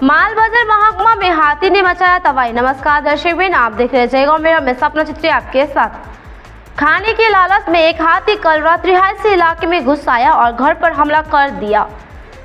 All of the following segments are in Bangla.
मालबाजार महकुमा में हाथी ने मचाया तबाही। नमस्कार दर्शक, आप देख रहे जय गांव, मेरा मैं सपना चित्री आपके साथ। खाने के लालच में एक हाथी कल रात रिहायशी इलाके में घुस आया और घर पर हमला कर दिया।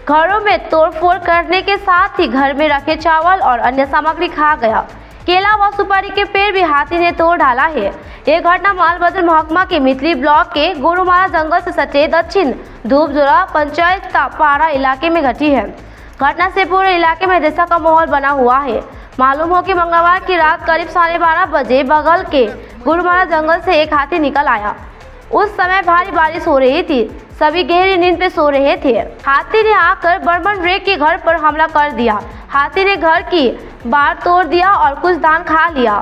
घरों में तोड़फोड़ करने के साथ ही घर में रखे चावल और अन्य सामग्री खा गया। केला व सुपारी के पेड़ भी हाथी ने तोड़ डाला है। यह घटना मालबाजार महकुमा के मितली ब्लॉक के गोरुमारा जंगल से सटे दक्षिण धूपजोरा पंचायत पारा इलाके में घटी है। घटना से पूरे इलाके में दहशत का माहौल बना हुआ है। मालूम हो कि मंगलवार की रात करीब 12:30 बजे बगल के गोरुमारा जंगल से एक हाथी निकल आया। उस समय भारी बारिश हो रही थी, सभी गहरी नींद पे सो रहे थे। हाथी ने आकर बर्मन रे के घर पर हमला कर दिया। हाथी ने घर की बार तोड़ दिया और कुछ धान खा लिया।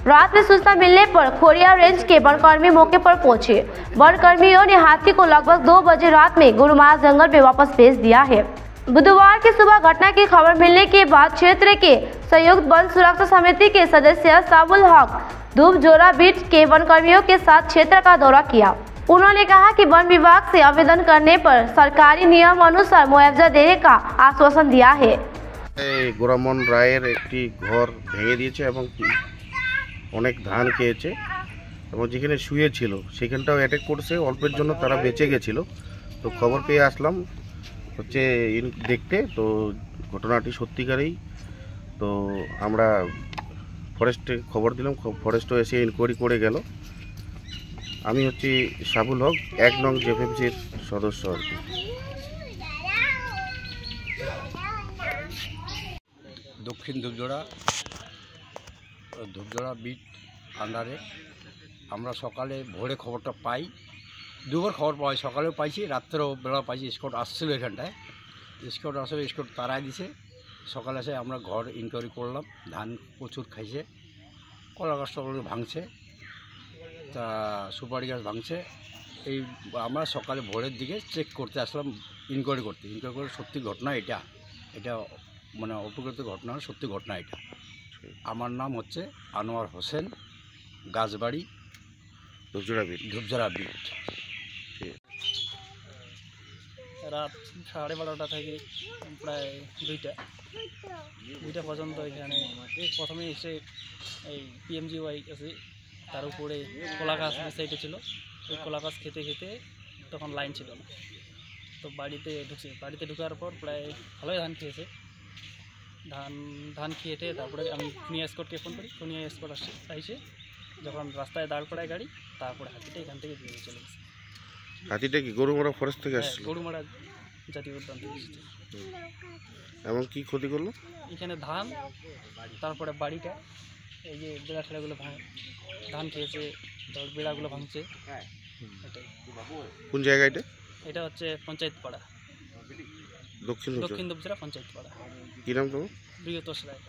रात में सूचना मिलने पर खोरिया रेंज के वनकर्मी मौके पर पहुंचे। वनकर्मियों ने हाथी को लगभग 2 बजे रात में गोरुमारा जंगल में वापस भेज दिया है। बुधवार की सुबह घटना की खबर मिलने के बाद क्षेत्र के संयुक्त वन सुरक्षा समिति के सदस्य साबुल हक धूपजोरा बीट के वनकर्मियों के साथ क्षेत्र का दौरा किया। उन्होंने कहा कि वन विभाग से आवेदन करने पर सरकारी नियम अनुसार मुआवजा देने का आश्वासन दिया है। गोरामन रायर একটি ঘর ভেঙে দিয়েছে এবং অনেক ধান খেয়েছে এবং যেখানে শুয়ে ছিল সেখানটাও অ্যাটাক করছে। অল্পের জন্য তারা বেঁচে গেছিল। তো খবর পেয়ে আসলাম হচ্ছে দেখতে। তো ঘটনাটি সত্যিকারেই তো আমরা ফরেস্টে খবর দিলাম, ফরেস্টও এসে ইনকোয়ারি করে গেল। আমি হচ্ছে সাবুল হক 1 নং জেফএমসির সদস্য আর কি। দক্ষিণ ধূপজোড়া বিট আন্ডারে আমরা সকালে ভোরে খবরটা পাই। দুবার খবর পাই, সকালেও পাইছি, রাত্রেও বেলা পাইছি। স্কোট আসছিল এখানটায়, স্কোট আসলে স্কোট তারাই দিছে। সকালে এসে আমরা ঘর ইনকোয়ারি করলাম, ধান প্রচুর খাইছে, কলা গাছ টলা ভাঙছে, তা সুপারি গাছ ভাঙছে। এই আমরা সকালে ভোরের দিকে চেক করতে আসলাম, ইনকোয়ারি করে সত্যি ঘটনা এটা মানে অপকৃত ঘটনা, সত্যি ঘটনা এটা। আমার নাম হচ্ছে আনোয়ার হোসেন, গাছবাড়ি, ধূপজোড়া বিট। রাত 12:30 থেকে প্রায় 2টা পর্যন্ত এখানে প্রথমে এসে এই পিএমজিওয়াই আছে, তার উপরে কলা গাছ সাইডে ছিল। ওই কলা গাছ খেতে তখন লাইন ছিল না, তো বাড়িতে ঢুকার পর প্রায় ভালোই ধান খেয়েছে। ধান খেয়েটে তারপরে আমি খুনিয়া স্কটকে ফোন করি। খুনিয়া স্কট আসে, যখন রাস্তায় দাঁড় করায় গাড়ি, তারপরে হাতিটা এখান থেকে বেরিয়ে চলে গেছে। হাতিটা কি গরুমারা ফরেস্ট থেকে আসছে? গরুমারা জাতীয় উদ্যান থেকে এসেছে। এবং কি ক্ষতি করলো? এখানে ধান, তারপরে বাড়িটা, এই যে বেড়া ঠেলাগুলো ধান খেয়েছে, বেড়াগুলো ভাঙছে। এটাই। কোন জায়গায় এটা হচ্ছে পঞ্চায়েত পাড়া, দক্ষিণ ধূপজোড়া পঞ্চায়েত পাড়া। কি নাম তোমার? প্রিয়তোষ রায়।